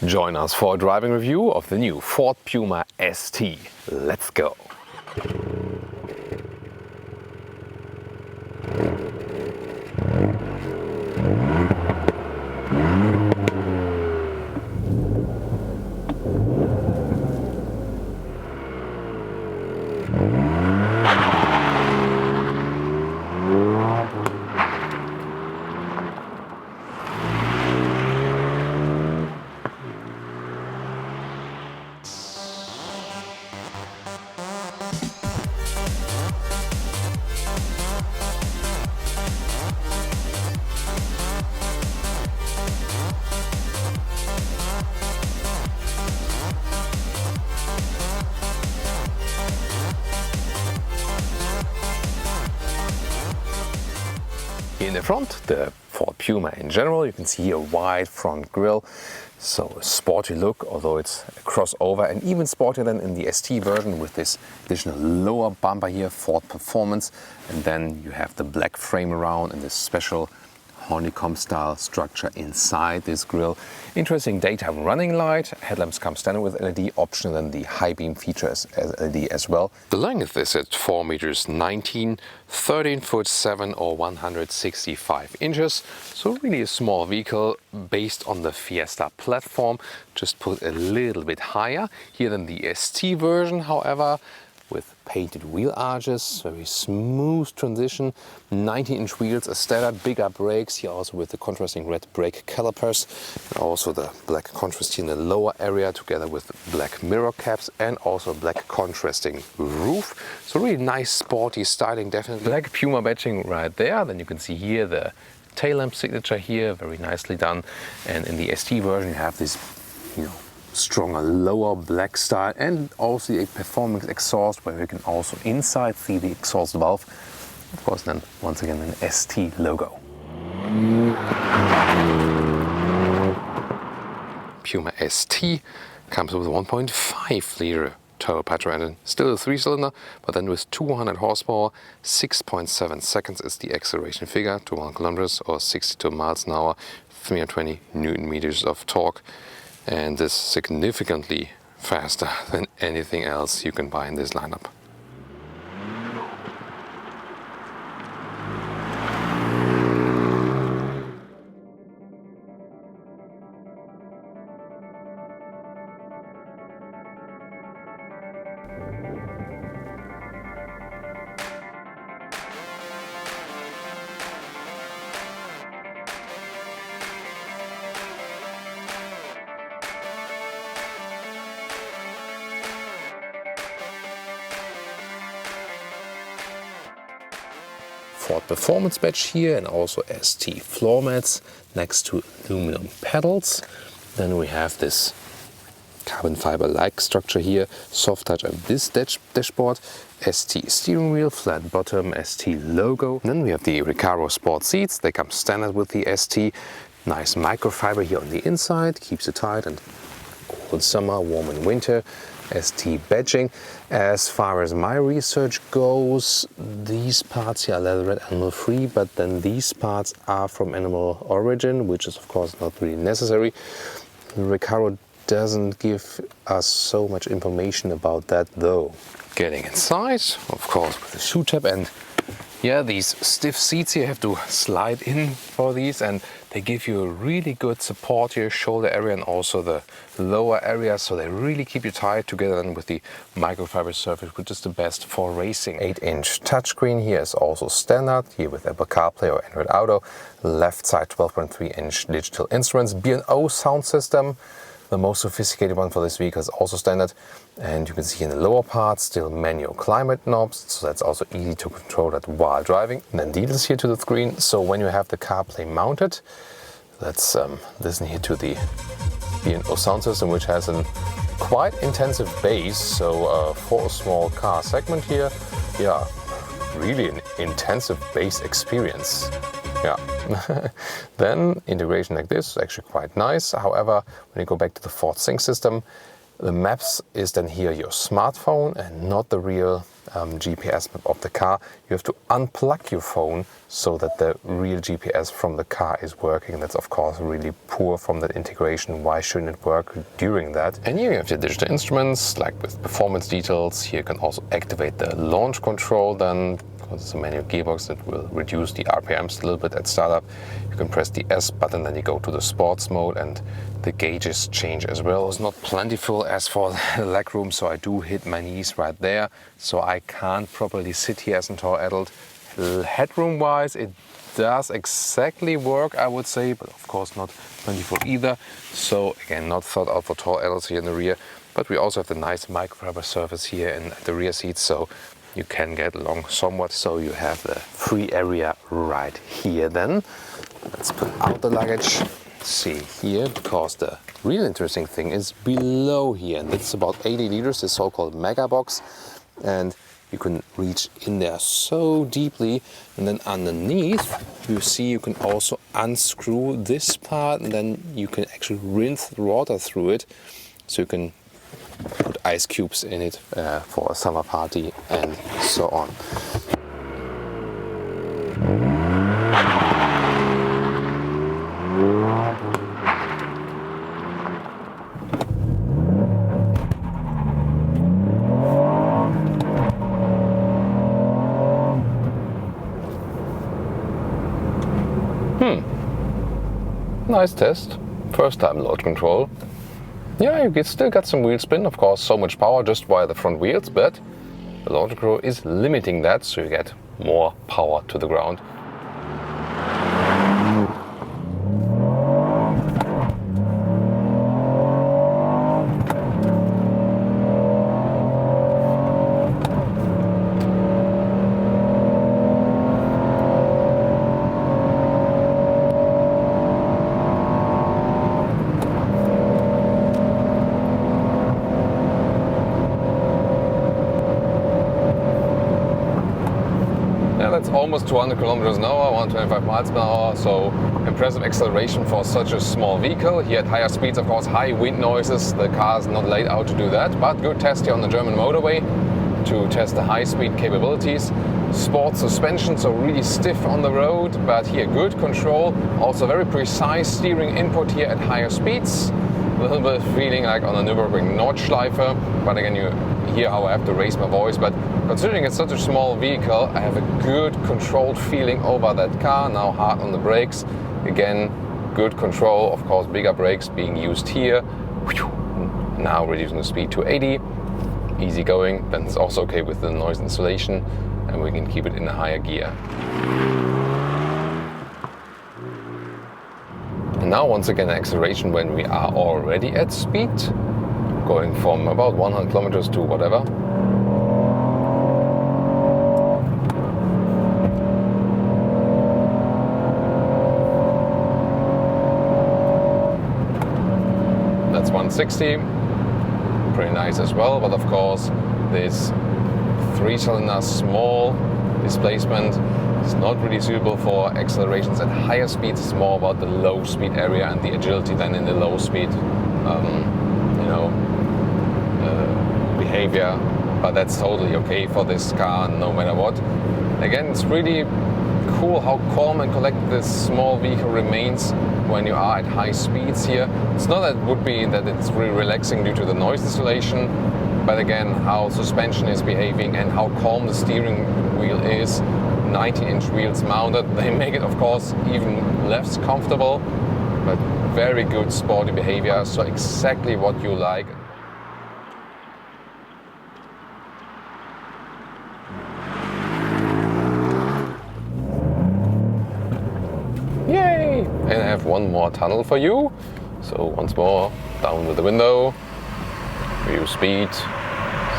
Join us for a driving review of the new Ford Puma ST. Let's go! In the front, the Ford Puma in general, you can see a wide front grille, so a sporty look, although it's a crossover, and even sportier than in the ST version with this additional lower bumper here, Ford Performance, and then you have the black frame around and this special honeycomb style structure inside this grille. Interesting daytime running light. Headlamps come standard with LED option, and the high beam features as LED as well. The length is at 4 meters 19, 13 foot 7 or 165 inches. So really a small vehicle based on the Fiesta platform, just put a little bit higher here than the ST version, however, with painted wheel arches, very smooth transition, 19-inch wheels, a standard, bigger brakes here also with the contrasting red brake calipers, and also the black contrast here in the lower area together with black mirror caps and also black contrasting roof. So really nice sporty styling, definitely. Black Puma badging right there. Then you can see here the tail lamp signature here, very nicely done. And in the ST version you have this, stronger lower black style and also a performance exhaust where you can also inside see the exhaust valve. Of course, then once again an ST logo. Puma ST comes with a 1.5 liter turbo petrol engine, still a 3-cylinder, but then with 200 horsepower, 6.7 seconds is the acceleration figure to 1 kilometers or 62 miles an hour, 320 Newton meters of torque. And this significantly faster than anything else you can buy in this lineup. Ford Performance badge here and also ST floor mats next to aluminum pedals. Then we have this carbon fiber-like structure here, soft touch of this dashboard, ST steering wheel, flat bottom, ST logo. And then we have the Recaro sport seats. They come standard with the ST. Nice microfiber here on the inside, keeps it tight and cool in summer, warm in winter. ST badging. As far as my research goes, these parts here are leatherette animal free, but then these parts are from animal origin, which is of course not really necessary. Recaro doesn't give us so much information about that though. Getting inside, of course, with the shoe tab, and yeah, these stiff seats here have to slide in for these, and they give you a really good support here, shoulder area and also the lower area, so they really keep you tight together and with the microfiber surface, which is the best for racing. 8-inch touchscreen here is also standard, here with Apple CarPlay or Android Auto. Left side 12.3-inch digital instruments, B&O sound system. The most sophisticated one for this vehicle is also standard, and you can see in the lower part still manual climate knobs, so that's also easy to control that while driving. And then details here to the screen, so when you have the CarPlay mounted, let's listen here to the B&O sound system, which has a quite intensive bass, so for a small car segment here, yeah, really an intensive bass experience. Yeah. Then integration like this is actually quite nice. However, when you go back to the Ford Sync system, The maps is then here your smartphone and not the real GPS map of the car. You have to unplug your phone so that the real GPS from the car is working. That's of course really poor from that integration. Why shouldn't it work during that? And here you have the digital instruments, like with performance details. Here you can also activate the launch control then, because it's a manual gearbox that will reduce the RPMs a little bit at startup. You can press the S button, then you go to the sports mode and the gauges change as well. It's not plentiful as for the leg room, so I do hit my knees right there. So I can't properly sit here as a tall adult. Headroom wise, it does exactly work, I would say, but of course not plentiful either. So again, not thought out for tall adults here in the rear. But we also have the nice microfiber surface here in the rear seats, so you can get along somewhat. So you have the free area right here then. Let's put out the luggage. See here, because the real interesting thing is below here, and it's about 80 liters, the so-called mega box, and you can reach in there so deeply. And then underneath you see you can also unscrew this part, and then you can actually rinse the water through it, so you can put ice cubes in it for a summer party and so on. Nice test. First time launch control. Yeah, you still got some wheel spin, of course, so much power just via the front wheels, but the launch control is limiting that, so you get more power to the ground. That's almost 200 kilometers an hour, 125 miles per hour, so impressive acceleration for such a small vehicle. Here at higher speeds, of course, high wind noises, the car is not laid out to do that, but good test here on the German motorway to test the high speed capabilities. Sport suspension, so really stiff on the road, but here good control, also very precise steering input here at higher speeds. A little bit feeling like on a Nürburgring Nordschleife, but again, you hear how I have to raise my voice, but considering it's such a small vehicle, I have a good controlled feeling over that car. Now hard on the brakes, again good control, of course bigger brakes being used here. Now reducing the speed to 80, easy going, then it's also okay with the noise insulation, and we can keep it in a higher gear. And now once again acceleration when we are already at speed, going from about 100 kilometers to whatever. That's 160, pretty nice as well, but of course this 3-cylinder small displacement is not really suitable for accelerations at higher speeds. It's more about the low speed area and the agility than in the low speed behavior, but that's totally okay for this car no matter what. Again, it's really cool how calm and collected this small vehicle remains when you are at high speeds here. It's not that it would be that it's really relaxing due to the noise insulation, but again how suspension is behaving and how calm the steering wheel is. 19-inch wheels mounted, they make it of course even less comfortable, but very good sporty behavior, so exactly what you like. Yay! And I have one more tunnel for you. So once more, down with the window, view speed,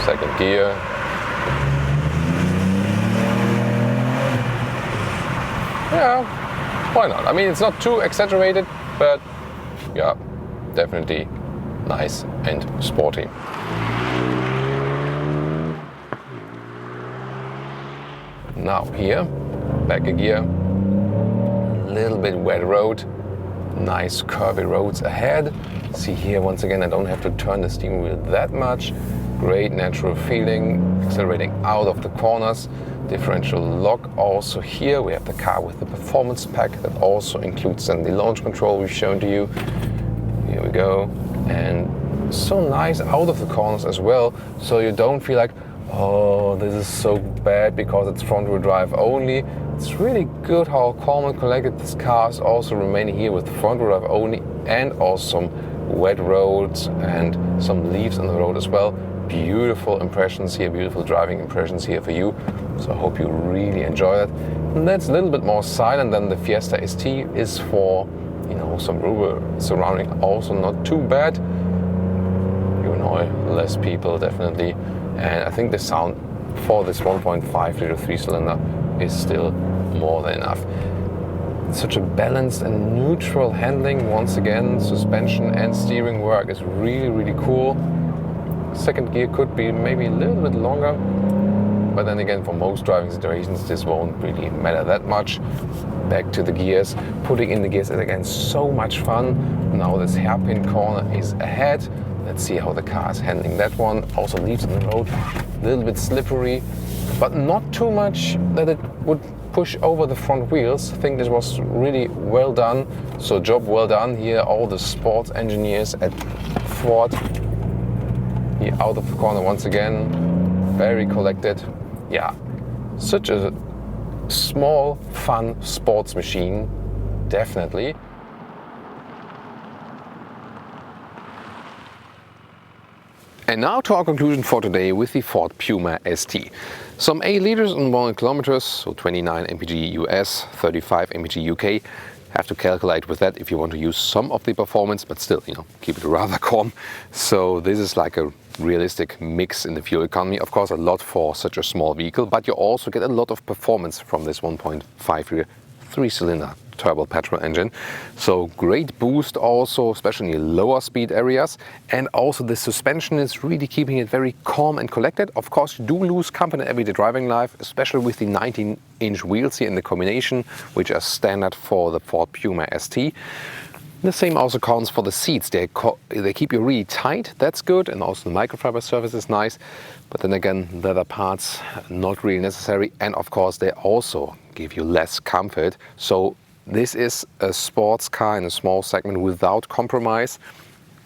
second gear. Yeah, why not? I mean, it's not too exaggerated, but yeah, definitely nice and sporty. Now here, back a gear, a little bit wet road, nice curvy roads ahead. See here, once again, I don't have to turn the steering wheel that much. Great natural feeling, accelerating out of the corners. Differential lock also here. We have the car with the performance pack that also includes then the launch control we've shown to you. Here we go. And so nice out of the corners as well, so you don't feel like, oh, this is so bad because it's front wheel drive only. It's really good how calm and collected this car is also remaining here with front wheel drive only, and also some wet roads and some leaves on the road as well. Beautiful impressions here, beautiful driving impressions here for you. So I hope you really enjoy that. And that's a little bit more silent than the Fiesta ST is for, you know, some rural surrounding. Also not too bad. You annoy less people definitely. And I think the sound for this 1.5 liter 3-cylinder is still more than enough. Such a balanced and neutral handling. Once again, suspension and steering work is really, really cool. Second gear could be maybe a little bit longer, but then again, for most driving situations, this won't really matter that much. Back to the gears. Putting in the gears is again so much fun. Now this hairpin corner is ahead. Let's see how the car is handling that one. Also leaves on the road, a little bit slippery, but not too much that it would push over the front wheels. I think this was really well done. So job well done here, all the sports engineers at Ford. Here out of the corner once again, very collected. Yeah, such a small, fun sports machine, definitely. And now to our conclusion for today with the Ford Puma ST. Some 8 liters and 1 kilometers, so 29 mpg US, 35 mpg UK. Have to calculate with that if you want to use some of the performance, but still, you know, keep it rather calm. So this is like a realistic mix in the fuel economy. Of course, a lot for such a small vehicle, but you also get a lot of performance from this 1.5 liter 3-cylinder turbo petrol engine. So great boost also, especially in lower speed areas. And also the suspension is really keeping it very calm and collected. Of course, you do lose comfort in everyday driving life, especially with the 19-inch wheels here in the combination, which are standard for the Ford Puma ST. The same also counts for the seats. They keep you really tight, that's good, and also the microfiber surface is nice. But then again, leather parts, not really necessary. And of course, they also give you less comfort. So this is a sports car in a small segment without compromise.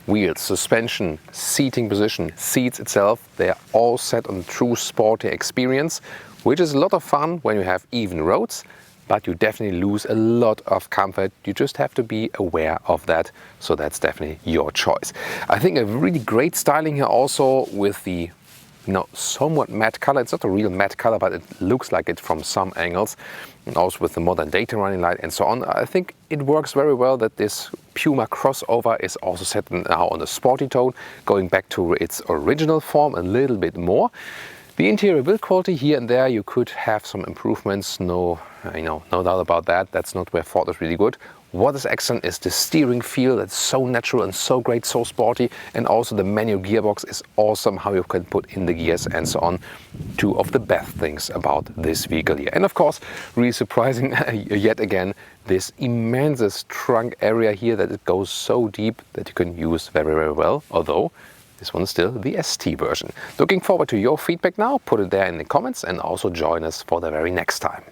Wheels, suspension, seating position, seats itself, they are all set on a true sporty experience, which is a lot of fun when you have even roads. But you definitely lose a lot of comfort. You just have to be aware of that. So that's definitely your choice. I think a really great styling here also with the, you know, somewhat matte color. It's not a real matte color, but it looks like it from some angles. And also with the modern daytime running light and so on. I think it works very well that this Puma crossover is also set now on a sporty tone, going back to its original form a little bit more. The interior build quality here and there, you could have some improvements, no doubt about that. That's not where Ford is really good. What is excellent is the steering feel. That's so natural and so great, so sporty. And also the manual gearbox is awesome, how you can put in the gears and so on. Two of the best things about this vehicle here. And of course, really surprising yet again, this immense trunk area here, that it goes so deep that you can use very, very well. Although this one is still the ST version. Looking forward to your feedback now. Put it there in the comments and also join us for the very next time.